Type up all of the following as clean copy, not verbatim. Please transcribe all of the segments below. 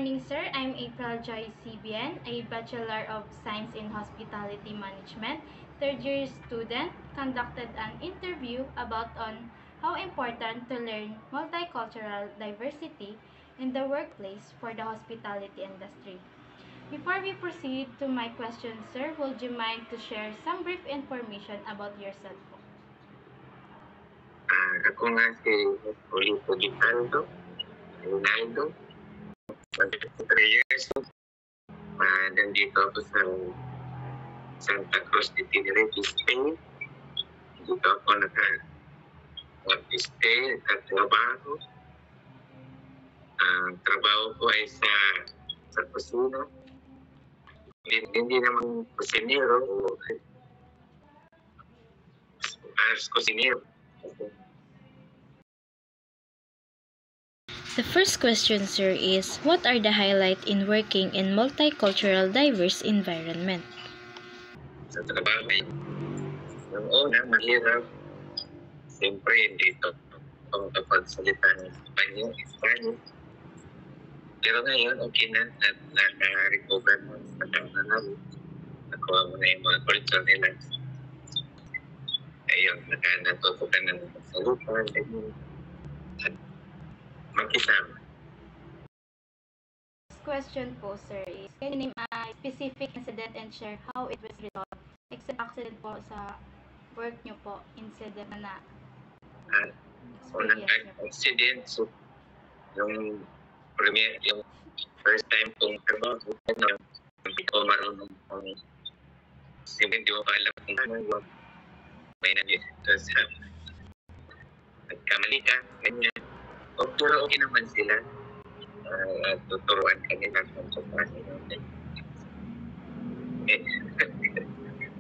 morning, sir. I'm April Joy CBN, a Bachelor of Science in Hospitality Management, third-year student. Conducted an interview about on how important to learn multicultural diversity in the workplace for the hospitality industry. Before we proceed to my question, sir, would you mind to share some brief information about yourself po? Ako nga si Julito Gitanto, Rinaldo. 3 years nandito ako sa Santa Cruz de Tenerife, Spain. Dito ako nag-stay, nagtatrabaho. Ang trabaho ko ay sa kusina. Hindi naman kusinero o as kusinero. The first question, sir, is what are the highlights in working in multicultural diverse environment? Sa trabaho ay yung una, mahirap. Siyempre, hindi ito kung kapagsalita ng Spanish. Pero ngayon, okay na. At naka-recover mo sa taon namin. Nakuha mo na yung mga culture nila. Ayun, natuto ka na ng salita. At makisama. Next question po, sir, is can you name a specific incident and share how it was resolved? Except accident po sa work nyo po, incident na Unang accident, so yung first time kong trabaho, hindi ko marunong hindi ko alam kung ano yung may nag-ito sa nagkamali ka, ganyan. Pero okay naman sila. Tuturuan ka nila kung paano yun.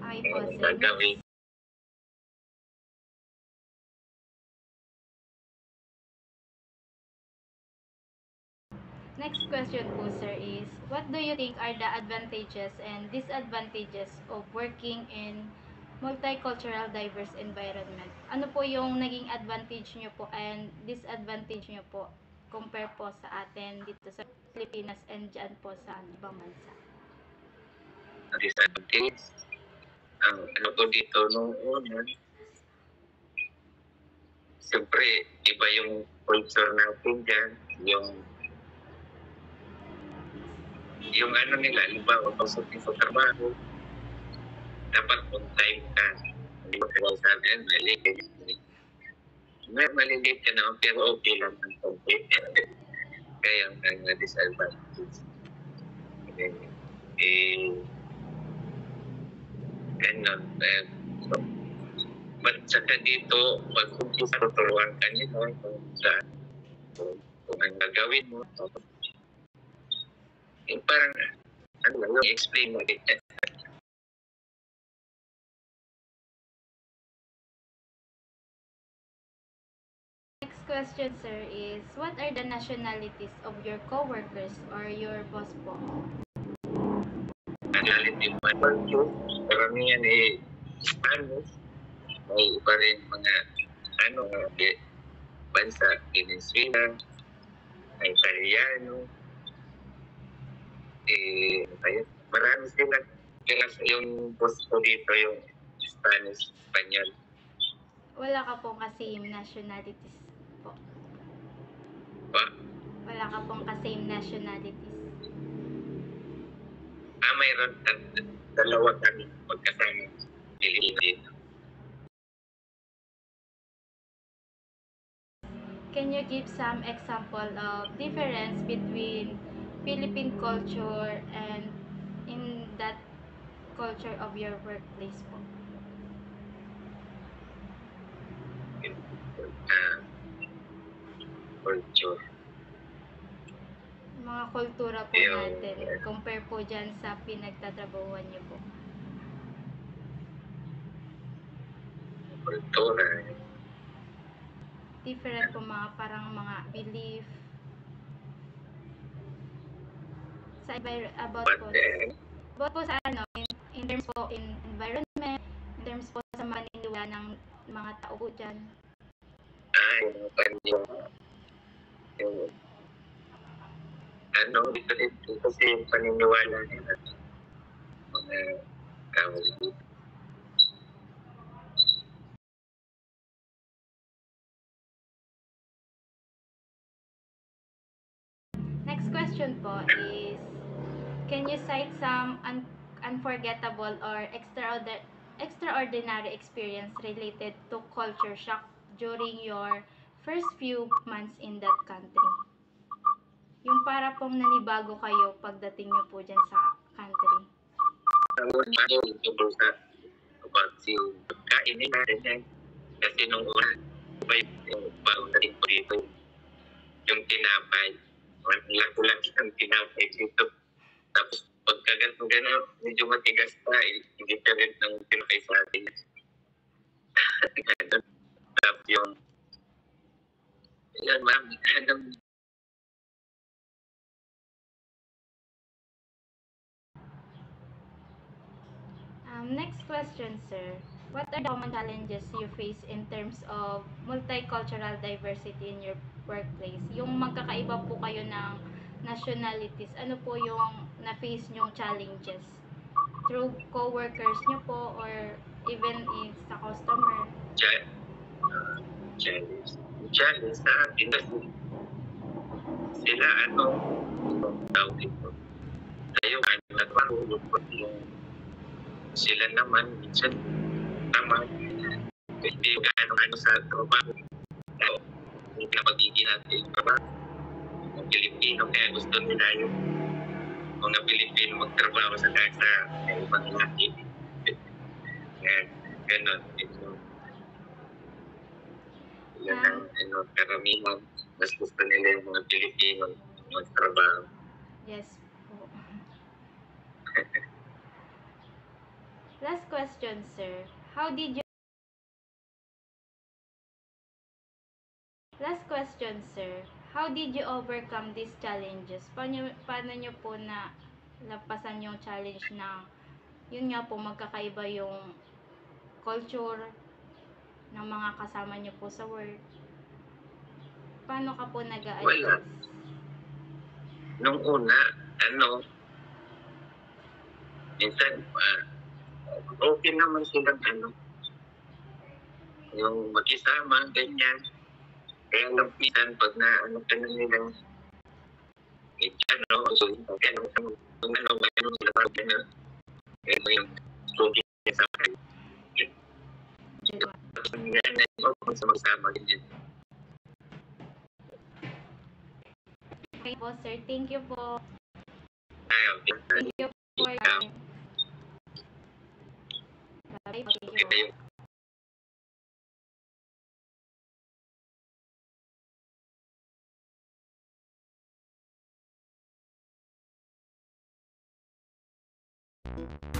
ay po, sir. Gagawin. Next question po, sir, is what do you think are the advantages and disadvantages of working in multicultural diverse environment? Ano po yung naging advantage nyo po and disadvantage nyo po compare po sa atin dito sa Pilipinas and dyan po sa ibang bansa? Disadvantage. Ano po dito nung una, siyempre, iba yung culture natin dyan, yung ano nila, iba o pasok sa trabaho, dapat on time ka. Hindi mo kaya sa akin, malilate ka na, pero okay lang ang konti. Kaya ang disadvantage. Ganon. So, but saka dito, pag tuturuan ka nila kung ang gagawin mo, parang, ano lang, yung explain mo din. Next question, sir, is what are the nationalities of your co-workers or your boss po? Nationality mo, karamihan Spanish. May iba rin mga bansa, Venezuela, Italiano, marami sila. Kaya yung boss ko dito, yung Spanish, Espanyol. Wala ka pong ka-same nationalities po. Pa? Wala ka pong ka-same nationalities. Mayroon dalawa kami magkasama Pilipino dito. Can you give some example of difference between Philippine culture and in that culture of your workplace po? Culture. Mga kultura po natin, compare po dyan sa pinagtatrabahuan niyo po. Kultura. Different po parang mga belief. Sa about po sa in terms po in environment, in terms po sa maniniwala ng mga tao po dyan. Yung Dito kasi yung paniniwala nila. Mga tawag dito. Next question po is, can you cite some unforgettable or extraordinary experience related to culture shock during your first few months in that country? Yung para pong nanibago kayo pagdating nyo po dyan sa country. Yung tungkol sa vaccine, kain nila rin. Kasi nung una, yung bago na rin po dito, yung tinapay. Laki-laki ang tinapay dito. Tapos pagka gano'n, medyo matigas pa, hindi ka rin ng tinapay sa atin. Tapos yung, yan ma'am, Next question, sir. What are the common challenges you face in terms of multicultural diversity in your workplace? Yung magkakaiba po kayo ng nationalities, ano po yung na-face nyong challenges? Through co-workers nyo po or even if sa customer? challenge sa atin kasi sila tawag dito. Tayo, yung sila naman, minsan, tama, hindi gaano sa trabaho. Hindi na pagiging natin yung trabaho. Ang Pilipino, kaya gusto nila yung mga Pilipino magtrabaho sa ibang natin. Kaya, ganun. Yan ang karamihan. Mas gusto nila yung mga Pilipino magtrabaho. Yes po. Last question, sir. How did you overcome these challenges? Paano nyo po na lampasan yung challenge na yun nga po magkakaiba yung culture ng mga kasama nyo po sa work? Paano ka po nag-a-adjust? Wala. Nung una, minsan, okay naman silang yung makisama, ganyan. Kaya lang minsan, pag ka na nilang sila pag yung suki sa akin. Tapos sa magsama ganyan. Okay po, sir. Thank you po. Okay. Thank you for your time. Bye. Thank you po.